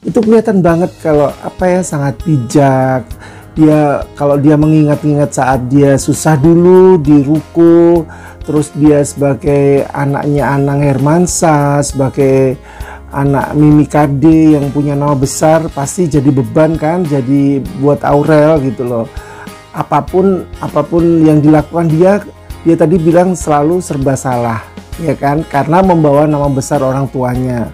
itu kelihatan banget kalau apa ya, sangat bijak. Dia kalau dia mengingat-ingat saat dia susah dulu di ruko, terus dia sebagai anaknya Anang Hermansyah, sebagai anak Mimi Kade yang punya nama besar, pasti jadi beban kan, jadi buat Aurel gitu loh. Apapun yang dilakukan dia tadi bilang selalu serba salah, ya kan, karena membawa nama besar orang tuanya.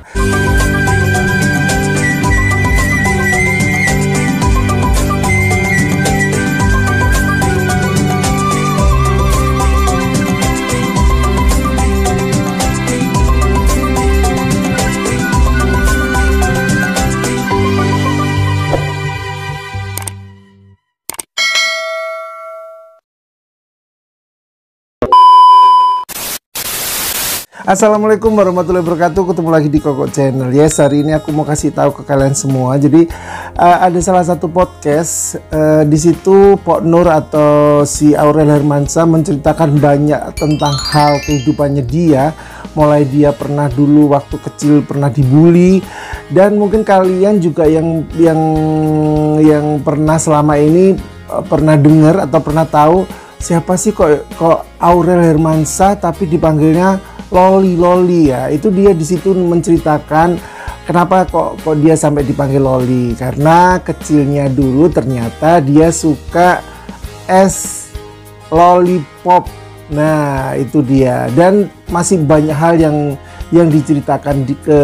Assalamualaikum warahmatullahi wabarakatuh. Ketemu lagi di Koko Channel. Yes, hari ini aku mau kasih tahu ke kalian semua. Jadi ada salah satu podcast di situ Pok Nur atau si Aurel Hermansyah menceritakan banyak tentang hal kehidupannya dia. Mulai dia pernah dulu waktu kecil pernah dibully, dan mungkin kalian juga yang pernah selama ini pernah dengar atau pernah tahu siapa sih kok Aurel Hermansyah tapi dipanggilnya Loli ya. Itu dia di situ menceritakan kenapa kok dia sampai dipanggil Loli, karena kecilnya dulu ternyata dia suka es lollipop. Nah, itu dia, dan masih banyak hal yang diceritakan ke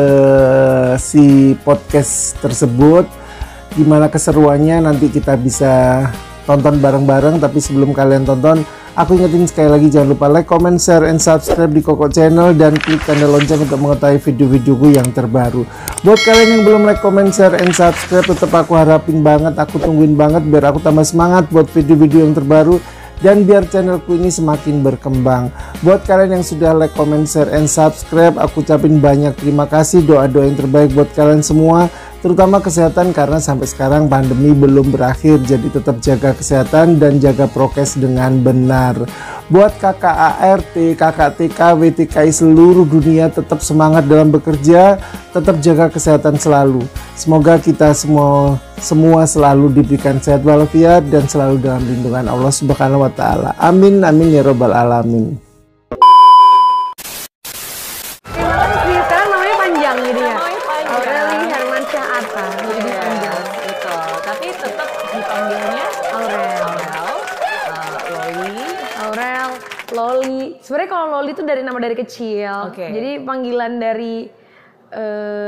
si podcast tersebut. Gimana keseruannya nanti kita bisa tonton bareng-bareng. Tapi sebelum kalian tonton, aku ingetin sekali lagi, jangan lupa like, comment, share, and subscribe di Koko Channel, dan klik tanda lonceng untuk mengetahui video-videoku yang terbaru. Buat kalian yang belum like, comment, share, and subscribe, tetap aku harapin banget, aku tungguin banget biar aku tambah semangat buat video-video yang terbaru dan biar channelku ini semakin berkembang. Buat kalian yang sudah like, comment, share, and subscribe, aku ucapin banyak terima kasih. Doa-doa yang terbaik buat kalian semua, terutama kesehatan, karena sampai sekarang pandemi belum berakhir. Jadi tetap jaga kesehatan dan jaga prokes dengan benar. Buat kakak ART, kakak TK, WTKI seluruh dunia, tetap semangat dalam bekerja, tetap jaga kesehatan selalu. Semoga kita semua selalu diberikan sehat walafiat dan selalu dalam lindungan Allah Subhanahu wa Ta'ala. Amin amin ya robbal alamin. Sekarang namanya panjang jadi ya. Aurel Hermansyah Atta. Jadi panjang. Betul. Tapi tetap dipanggilnya Aurel. Loli. Sebenarnya kalau Loli itu dari nama dari kecil. Oke. Jadi panggilan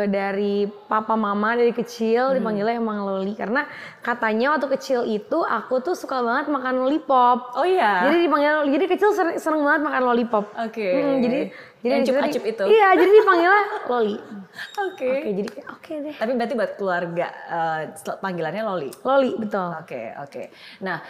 dari papa mama dari kecil dipanggilnya emang Loli, karena katanya waktu kecil itu aku tuh suka banget makan lollipop. Oh iya. Jadi dipanggil Loli. Jadi kecil seneng banget makan lollipop. Oke. Jadi yang cup-acup itu. Iya, jadi dipanggilnya Loli. Oke. Oke, jadi oke deh. Tapi berarti buat keluarga panggilannya Loli. Loli, betul. Oke. Nah,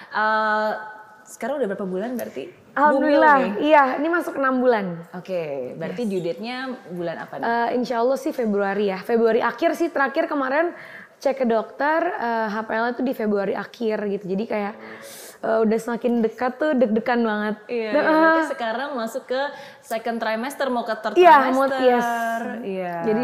sekarang udah berapa bulan berarti? Alhamdulillah, iya, ini masuk 6 bulan. Oke, berarti due date-nya bulan apa nih? Insya Allah sih Februari ya. Februari akhir sih, terakhir kemarin cek ke dokter, HPL itu di Februari akhir gitu. Jadi kayak udah semakin dekat tuh, deg-degan banget. Iya, berarti sekarang masuk ke second trimester, mau ke third trimester. Iya. Jadi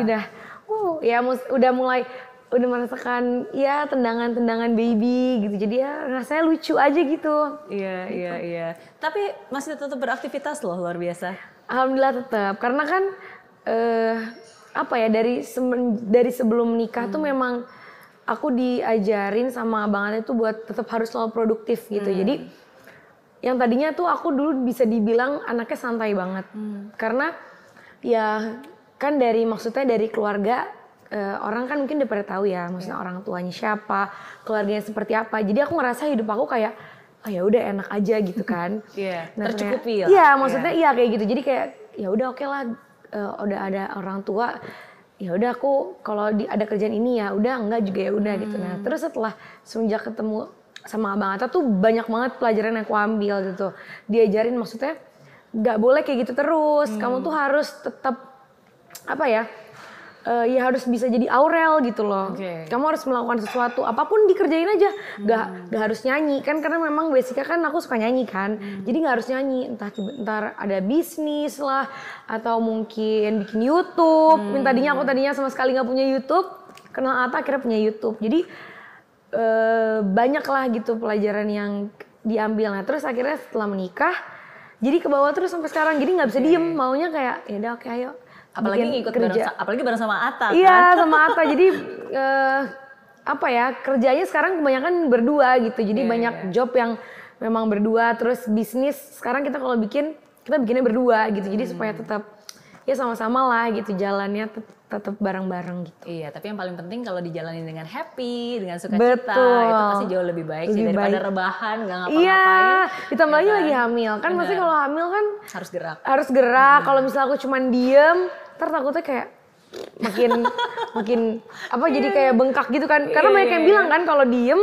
udah merasakan ya tendangan baby gitu, jadi ya rasanya lucu aja gitu. Iya. Tapi masih tetap beraktivitas loh, luar biasa. Alhamdulillah tetap, karena kan dari sebelum nikah tuh memang aku diajarin sama abangannya tuh buat tetap harus selalu produktif gitu. Jadi yang tadinya tuh aku dulu bisa dibilang anaknya santai banget, karena ya kan maksudnya dari keluarga. Orang kan mungkin udah pada tahu ya, maksudnya orang tuanya siapa, keluarganya seperti apa. Jadi aku ngerasa hidup aku kayak, ya udah enak aja gitu kan. Iya, nah, tercukupi lah. Iya, maksudnya iya kayak gitu. Jadi kayak ya udah oke lah, udah ada orang tua. Ya udah aku kalau ada kerjaan ini ya udah, enggak juga ya udah gitu. Nah, terus setelah semenjak ketemu sama Abang Atta tuh banyak banget pelajaran yang aku ambil gitu. Diajarin maksudnya nggak boleh kayak gitu terus. Kamu tuh harus tetap ya harus bisa jadi Aurel gitu loh. Okay. Kamu harus melakukan sesuatu, apapun dikerjain aja. Gak harus nyanyi kan, karena memang basicnya kan aku suka nyanyi kan. Jadi gak harus nyanyi, entar ada bisnis lah, atau mungkin bikin YouTube. Tadinya aku sama sekali gak punya YouTube. kenal Atta akhirnya punya YouTube. Jadi banyak lah gitu pelajaran yang diambil. Nah terus akhirnya setelah menikah jadi ke bawah terus sampai sekarang. Jadi nggak bisa diem, maunya kayak ya udah oke ayo. Apalagi ngikut kerja. apalagi bareng sama Atta kan? Iya sama Atta. Jadi apa ya, kerjanya sekarang kebanyakan berdua gitu. Jadi banyak job yang memang berdua, terus bisnis sekarang kita kalau bikin kita bikinnya berdua gitu. Jadi supaya tetap ya sama-sama lah gitu jalannya tetap bareng-bareng gitu. Iya, tapi yang paling penting kalau dijalanin dengan happy, dengan sukacita, itu pasti jauh lebih baik sih daripada rebahan, nggak ngapa-ngapain. Iya, ditambah lagi lagi hamil. Kan pasti kalau hamil kan harus gerak. Harus gerak. Kalau misalnya aku cuman diem, ntar takutnya kayak makin apa jadi kayak bengkak gitu kan. Karena banyak yang bilang kan kalau diem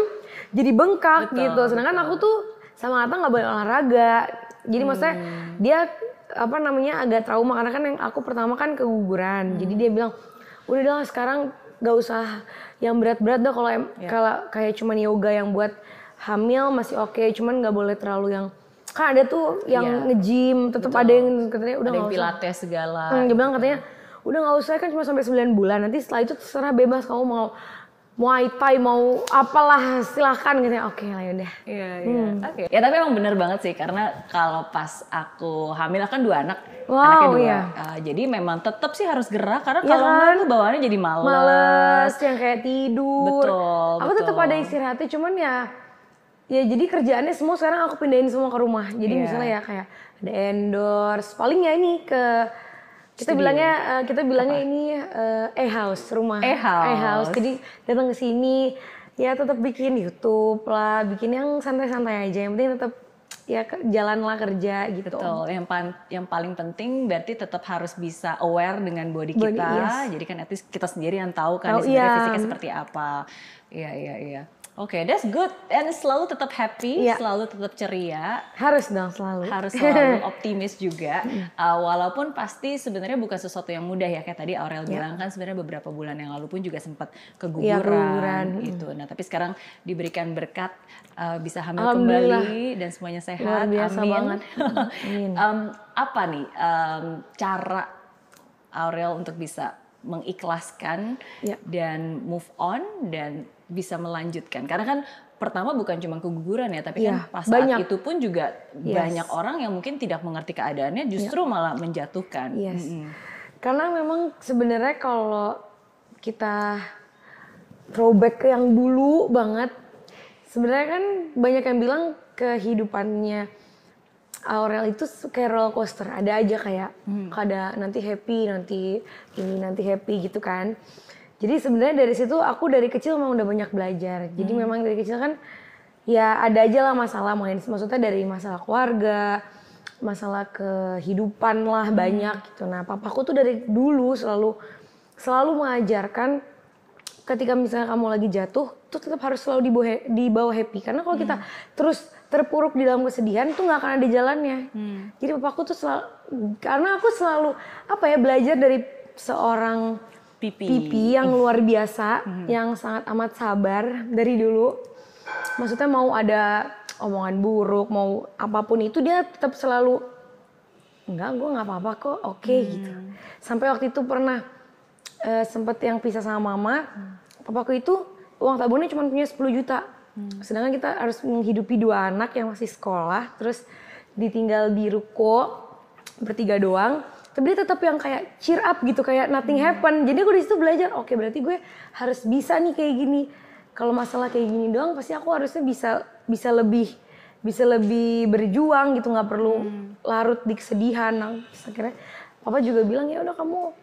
jadi bengkak gitu. Sedangkan aku tuh sama Atta nggak boleh olahraga. Jadi maksudnya dia apa namanya agak trauma karena kan yang aku pertama kan keguguran. Jadi dia bilang udah dah sekarang gak usah yang berat-berat dah kalau kayak cuman yoga yang buat hamil masih oke, cuman nggak boleh terlalu yang kan ada tuh yang nge-gym tetap ada yang katanya udah nggak usah pilates segala. Dia bilang katanya udah nggak usah kan cuma sampai 9 bulan, nanti setelah itu terserah bebas kamu mau Muay Thai mau apalah silahkan gitu ya. Oke lah yaudah. Iya. Oke. Ya tapi emang bener banget sih karena kalau pas aku hamil kan 2 anak, anaknya 2. Jadi memang tetap sih harus gerak karena kalau enggak tuh bawaannya jadi males yang kayak tidur. Betul. Aku tetap ada istirahatnya cuman ya jadi kerjaannya semua sekarang aku pindahin semua ke rumah. Jadi misalnya ya kayak ada endorse, paling ya ini ke kita bilangnya ini e-house, rumah e-house. Jadi datang ke sini ya tetap bikin YouTube lah, bikin yang santai-santai aja. Yang penting tetap ya jalanlah kerja gitu. Betul. Yang paling penting berarti tetap harus bisa aware dengan body kita. Jadi kan at least kita sendiri yang tahu kan sebenarnya fisiknya seperti apa. Iya. Oke, that's good. And selalu tetap happy, selalu tetap ceria. Harus dong selalu. Harus selalu optimis juga. Walaupun pasti sebenarnya bukan sesuatu yang mudah ya. Kayak tadi Aurel bilang kan sebenarnya beberapa bulan yang lalu pun juga sempat keguguran. Gitu. Nah tapi sekarang diberikan berkat bisa hamil kembali dan semuanya sehat. Luar biasa banget. Amin. Apa nih cara Aurel untuk bisa mengikhlaskan dan move on dan bisa melanjutkan, karena kan pertama bukan cuma keguguran ya, tapi kan pas saat itu pun juga banyak orang yang mungkin tidak mengerti keadaannya justru malah menjatuhkan. Karena memang sebenarnya kalau kita throwback ke yang dulu banget, sebenarnya kan banyak yang bilang kehidupannya Aurel itu kayak roller coaster, ada aja kayak ada nanti happy, nanti ini, nanti happy gitu kan. Jadi sebenarnya dari situ aku dari kecil memang udah banyak belajar. Jadi memang dari kecil kan ya ada aja lah masalah, maksudnya dari masalah keluarga, masalah kehidupan lah banyak gitu. Nah papaku tuh dari dulu selalu mengajarkan ketika misalnya kamu lagi jatuh tuh tetap harus selalu dibawa happy. Karena kalau kita terus terpuruk di dalam kesedihan tuh nggak akan ada jalannya. Jadi papaku tuh karena aku selalu belajar dari seorang pipi yang luar biasa, yang sangat amat sabar dari dulu. Maksudnya mau ada omongan buruk, mau apapun itu dia tetap selalu enggak, gue nggak apa-apa kok, oke gitu. Sampai waktu itu pernah sempet yang pisah sama mama, papaku itu uang tabungannya cuma punya 10 juta. Sedangkan kita harus menghidupi 2 anak yang masih sekolah, terus ditinggal di ruko bertiga doang. Tapi dia tetap yang kayak cheer up gitu, kayak nothing happen. Jadi aku di situ belajar, oke berarti gue harus bisa nih kayak gini. Kalau masalah kayak gini doang, pasti aku harusnya bisa lebih berjuang gitu, nggak perlu larut di kesedihan. Nah, akhirnya papa juga bilang ya udah kamu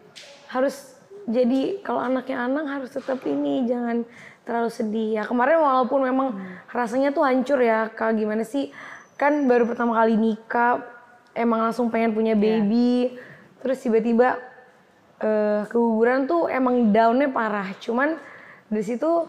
harus jadi kalau anaknya Anang harus tetap ini, jangan terlalu sedih. Ya kemarin walaupun memang rasanya tuh hancur ya, Kak, gimana sih? Kan baru pertama kali nikah, emang langsung pengen punya baby. Terus tiba-tiba keguguran tuh emang down-nya parah. Cuman dari situ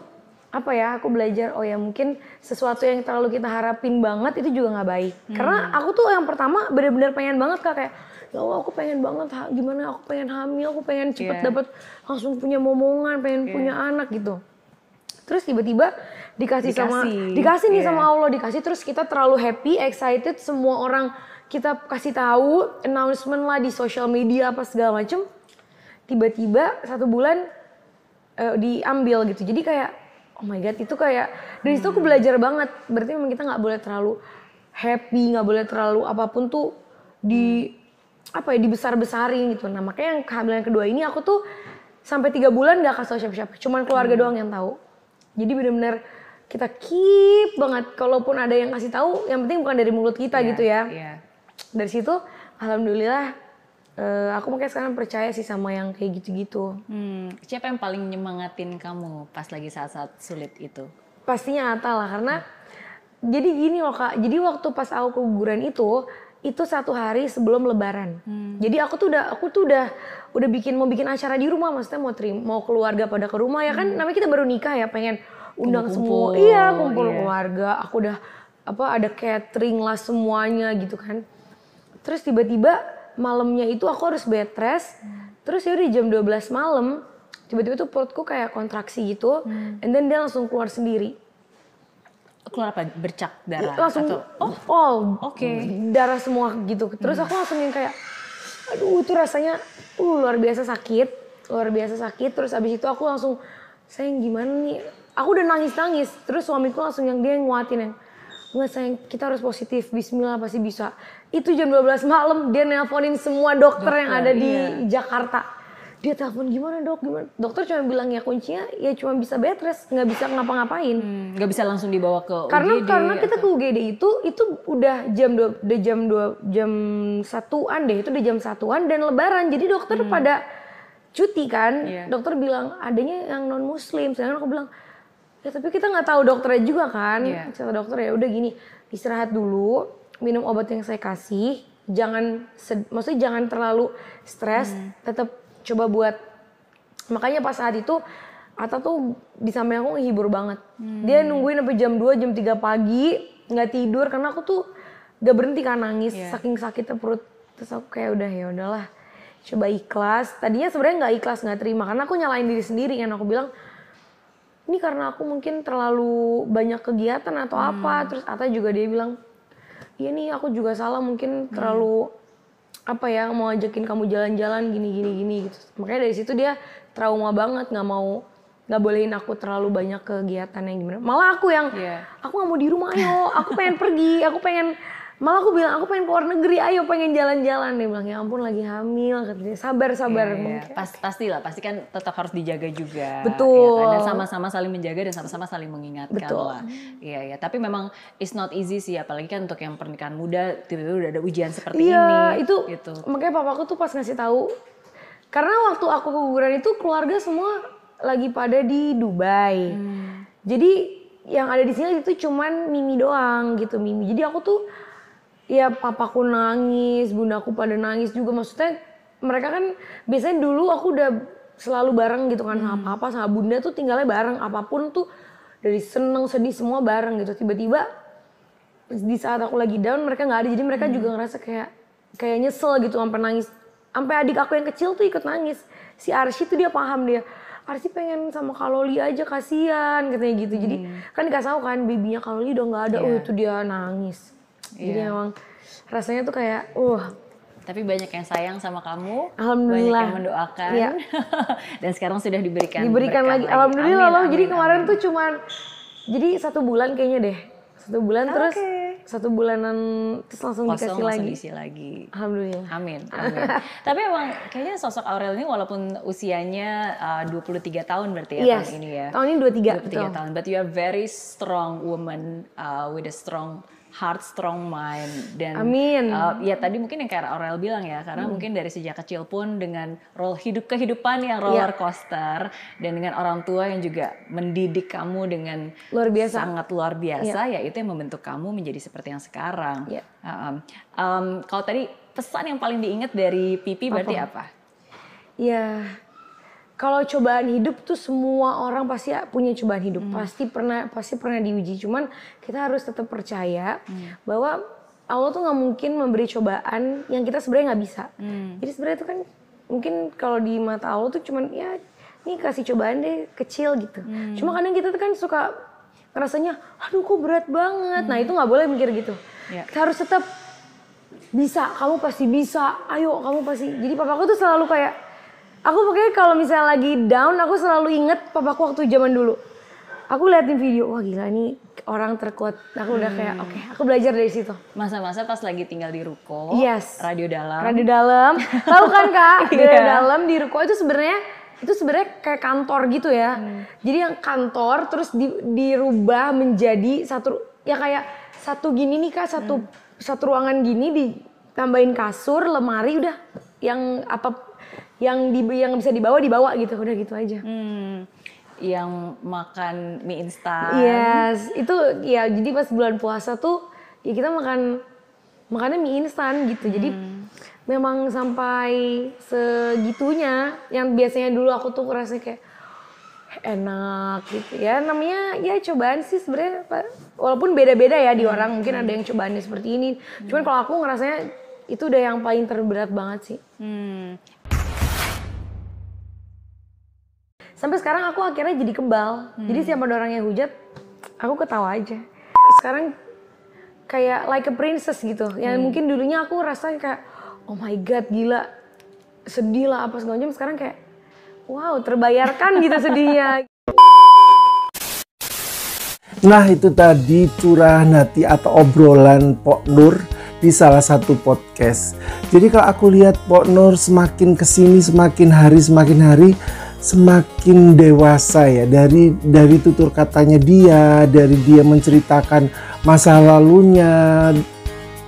aku belajar oh ya mungkin sesuatu yang terlalu kita harapin banget itu juga nggak baik. Karena aku tuh yang pertama benar-benar pengen banget Kak, kayak ya Allah aku pengen banget gimana aku pengen hamil, aku pengen cepet dapat langsung punya momongan, pengen punya anak gitu. Terus tiba-tiba dikasih nih sama Allah, dikasih, terus kita terlalu happy, excited, semua orang kita kasih tahu, announcement lah di sosial media apa segala macem. Tiba-tiba 1 bulan diambil gitu. Jadi kayak oh my god, itu kayak dari situ aku belajar banget. Berarti memang kita nggak boleh terlalu happy, nggak boleh terlalu apapun tuh dibesar-besarin gitu. Nah makanya yang kehamilan kedua ini aku tuh sampai 3 bulan nggak kasih tau siapa-siapa, cuman keluarga doang yang tahu. Jadi benar-benar kita keep banget, kalaupun ada yang kasih tahu, yang penting bukan dari mulut kita gitu ya. Dari situ alhamdulillah aku makanya sekarang percaya sih sama yang kayak gitu-gitu. Siapa yang paling nyemangatin kamu pas lagi saat-saat sulit itu? Pastinya Atta lah, karena jadi gini loh Kak, jadi waktu pas aku keguguran itu 1 hari sebelum Lebaran. Jadi aku tuh udah mau bikin acara di rumah, maksudnya mau keluarga pada ke rumah ya kan, namanya kita baru nikah ya, pengen undang semua, kumpul keluarga. Aku udah ada catering lah semuanya gitu kan. Terus tiba-tiba malamnya itu aku harus bed rest. Terus ya udah jam 12 malam, tiba-tiba tuh perutku kayak kontraksi gitu, and then dia langsung keluar sendiri. Keluar apa? Bercak darah? Langsung darah semua gitu. Terus aku langsung yang kayak aduh itu rasanya luar biasa sakit. Terus abis itu aku langsung sayang gimana nih, aku udah nangis. Terus suamiku langsung yang dia nguatin yang nggak sayang, kita harus positif, bismillah pasti bisa. Itu jam 12 malam dia nelponin semua dokter yang ada di Jakarta. Dia telepon gimana dok, gimana? Dokter cuma bilang ya kuncinya ya cuma bisa bed rest, nggak bisa ngapa-ngapain. Nggak bisa langsung dibawa ke UGD. Karena kita ke UGD itu udah jam 1-an deh, itu udah jam 1-an dan Lebaran. Jadi dokter pada cuti kan. Dokter bilang adanya yang non muslim, sedangkan aku bilang ya tapi kita nggak tahu dokternya juga kan. Kata dokter ya udah gini, istirahat dulu, minum obat yang saya kasih, maksudnya jangan terlalu stres, tetap coba buat, makanya pas saat itu Atta tuh di samping aku ngehibur banget. Dia nungguin sampai jam 2, jam 3 pagi nggak tidur karena aku tuh gak berhenti kan nangis, saking sakitnya perut. Terus aku kayak ya udahlah, coba ikhlas. Tadinya sebenarnya nggak ikhlas, nggak terima karena aku nyalain diri sendiri kan. Aku bilang ini karena aku mungkin terlalu banyak kegiatan atau apa. Terus Atta juga dia bilang iya nih aku juga salah, mungkin terlalu mau ajakin kamu jalan-jalan gini gitu. Makanya dari situ dia trauma banget, nggak bolehin aku terlalu banyak kegiatan yang gimana. Malah aku yang aku nggak mau di rumah, ayo aku pengen pergi, malah aku bilang aku pengen keluar negeri, ayo pengen jalan-jalan. Dia bilang ya ampun lagi hamil, katanya sabar. Pastilah, pasti kan tetap harus dijaga juga. Betul. Ya kan? Dan sama-sama saling menjaga dan sama-sama saling mengingatkan lah. Iya. Tapi memang it's not easy sih, apalagi kan untuk yang pernikahan muda tiba-tiba udah ada ujian seperti ini. Iya, itu gitu. Makanya papaku tuh pas ngasih tahu, karena waktu aku keguguran itu keluarga semua lagi pada di Dubai. Jadi yang ada di sini itu cuman Mimi doang gitu, Mimi. Jadi aku tuh ya papaku nangis, bundaku pada nangis juga. Maksudnya mereka kan biasanya dulu aku udah selalu bareng gitu kan sama papa sama bunda tuh tinggalnya bareng. Apapun tuh dari seneng sedih semua bareng gitu. Tiba-tiba di saat aku lagi down mereka nggak ada. Jadi mereka juga ngerasa kayak nyesel gitu sampai nangis. Sampai adik aku yang kecil tuh ikut nangis. Si Arsy tuh dia paham, dia Arsy pengen sama Kak Loli aja kasihan katanya gitu. Jadi kan dikasih tahu kan babynya Kak Loli udah nggak ada. Itu dia nangis. Jadi emang rasanya tuh kayak tapi banyak yang sayang sama kamu, alhamdulillah, banyak yang mendoakan, dan sekarang sudah diberikan lagi. Alhamdulillah loh. Jadi kemarin tuh cuman jadi 1 bulan kayaknya deh, 1 bulan terus 1 bulanan terus langsung dikasih lagi. Diisi lagi. Alhamdulillah. Amin. Tapi emang kayaknya sosok Aurel ini walaupun usianya 23 tahun berarti ya tahun ini ya. Tahun ini 23 tahun. But you are very strong woman with a strong heart, strong mind, dan amin. Ya tadi mungkin yang kayak Aurel bilang ya, karena mungkin dari sejak kecil pun dengan kehidupan yang roller coaster dan dengan orang tua yang juga mendidik kamu dengan sangat luar biasa, ya itu yang membentuk kamu menjadi seperti yang sekarang. Kalau tadi pesan yang paling diingat dari Pipi berarti apa? Ya, kalau cobaan hidup tuh semua orang pasti punya cobaan hidup, pasti pernah diuji. Cuman kita harus tetap percaya bahwa Allah tuh nggak mungkin memberi cobaan yang kita sebenarnya nggak bisa. Jadi sebenarnya itu kan mungkin kalau di mata Allah tuh cuman ya ini kasih cobaan deh kecil gitu. Cuma kadang kita tuh kan suka rasanya, aduh kok berat banget. Nah itu nggak boleh mikir gitu. Kita harus tetap bisa, kamu pasti bisa. Ayo kamu pasti. Jadi papaku tuh selalu kayak Aku pokoknya kalau misalnya lagi down, aku selalu inget papaku waktu zaman dulu. Aku liatin video, wah gila ini orang terkuat. Aku udah kayak oke, aku belajar dari situ. Masa-masa pas lagi tinggal di ruko, Yes. radio dalam. Radio dalam, tahu kan Kak? Iya. Radio dalam di ruko itu sebenarnya kayak kantor gitu ya. Jadi yang kantor terus dirubah menjadi satu, ya kayak satu gini nih Kak, satu ruangan gini ditambahin kasur, lemari, udah yang bisa dibawa gitu, udah gitu aja. Yang makan mie instan. Yes, itu ya jadi pas bulan puasa tuh ya kita makannya mie instan gitu. Jadi memang sampai segitunya, yang biasanya dulu aku tuh rasanya kayak enak gitu ya. Namanya ya cobaan sih sebenarnya, walaupun beda-beda ya di orang, mungkin ada yang cobaannya seperti ini. Cuman kalau aku ngerasanya itu udah yang paling terberat banget sih. Sampai sekarang aku akhirnya jadi kebal. Jadi siapa ada orang yang hujat, aku ketawa aja. Sekarang kayak like a princess gitu. Yang mungkin dulunya aku rasanya kayak, oh my god gila, sedih lah apa segala macam. Sekarang kayak, wow terbayarkan gitu sedihnya. Nah itu tadi curahan hati atau obrolan Pok Nur di salah satu podcast. Jadi kalau aku lihat Pok Nur semakin kesini, semakin hari semakin dewasa ya, dari tutur katanya dia, dari dia menceritakan masa lalunya,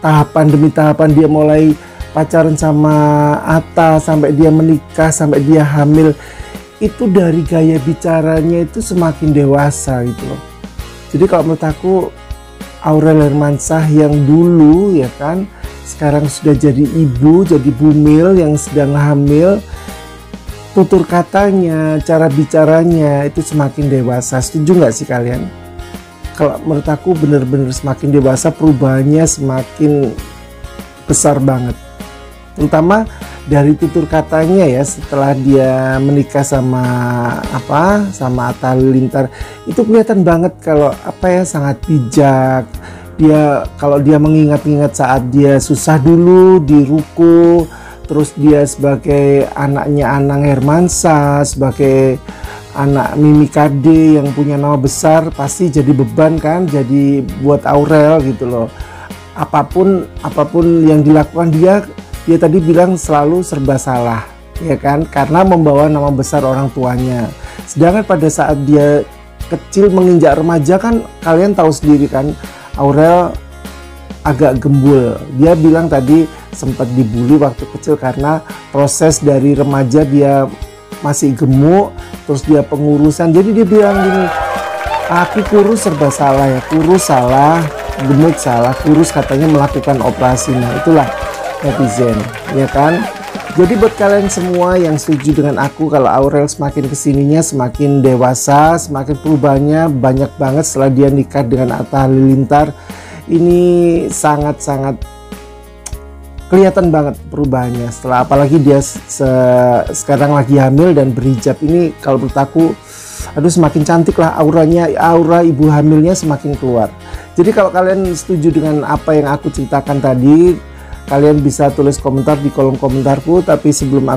tahapan demi tahapan dia mulai pacaran sama Atta sampai dia menikah, sampai dia hamil, itu dari gaya bicaranya itu semakin dewasa gitu loh. Jadi kalau menurut aku Aurel Hermansyah yang dulu ya kan, sekarang sudah jadi ibu, jadi bumil yang sedang hamil, tutur katanya, cara bicaranya itu semakin dewasa. Setuju nggak sih kalian? Kalau menurut aku bener-bener semakin dewasa, perubahannya semakin besar banget. Terutama dari tutur katanya ya, setelah dia menikah sama Atta Halilintar, itu kelihatan banget kalau sangat bijak. Kalau dia mengingat-ingat saat dia susah dulu di ruko, terus dia sebagai anaknya Anang Hermansyah, sebagai anak Mimi Kade yang punya nama besar, pasti jadi beban kan, jadi buat Aurel gitu loh. Apapun yang dilakukan dia tadi bilang selalu serba salah, ya kan, karena membawa nama besar orang tuanya. Sedangkan pada saat dia kecil menginjak remaja kan, kalian tahu sendiri kan, Aurel agak gembul. Dia bilang tadi sempat dibully waktu kecil karena proses dari remaja dia masih gemuk, terus dia pengurusan. Jadi dia bilang gini, aku kurus serba salah ya, kurus salah, gemuk salah, kurus katanya melakukan operasi. Nah itulah netizen, ya kan. Jadi buat kalian semua yang setuju dengan aku kalau Aurel semakin kesininya semakin dewasa, semakin perubahannya banyak banget setelah dia nikah dengan Atta Halilintar. Ini sangat-sangat kelihatan banget perubahannya, setelah apalagi dia sekarang lagi hamil dan berhijab. Ini kalau menurut aku, semakin cantik lah auranya, aura ibu hamilnya semakin keluar. Jadi kalau kalian setuju dengan apa yang aku ceritakan tadi, kalian bisa tulis komentar di kolom komentarku. Tapi sebelum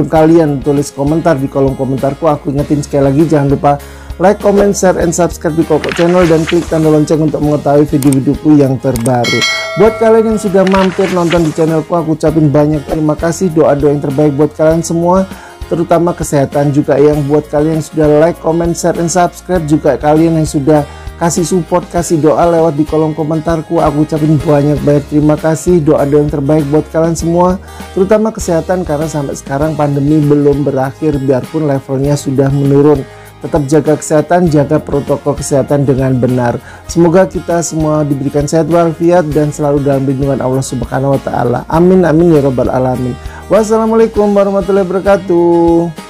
kalian tulis komentar di kolom komentarku, aku ingetin sekali lagi, jangan lupa like, comment, share, and subscribe di Koko Channel dan klik tanda lonceng untuk mengetahui video-videoku yang terbaru. Buat kalian yang sudah mampir nonton di channelku, aku ucapin banyak terima kasih. Doa-doa yang terbaik buat kalian semua, terutama kesehatan juga. Yang buat kalian yang sudah like, comment, share, and subscribe, juga kalian yang sudah kasih support, kasih doa lewat di kolom komentarku, aku ucapin banyak terima kasih. Doa-doa yang terbaik buat kalian semua, terutama kesehatan, karena sampai sekarang pandemi belum berakhir biarpun levelnya sudah menurun. Tetap jaga kesehatan, jaga protokol kesehatan dengan benar. Semoga kita semua diberikan sehat walafiat dan selalu dalam lindungan Allah Subhanahu wa taala. Amin amin ya rabbal alamin. Wassalamualaikum warahmatullahi wabarakatuh.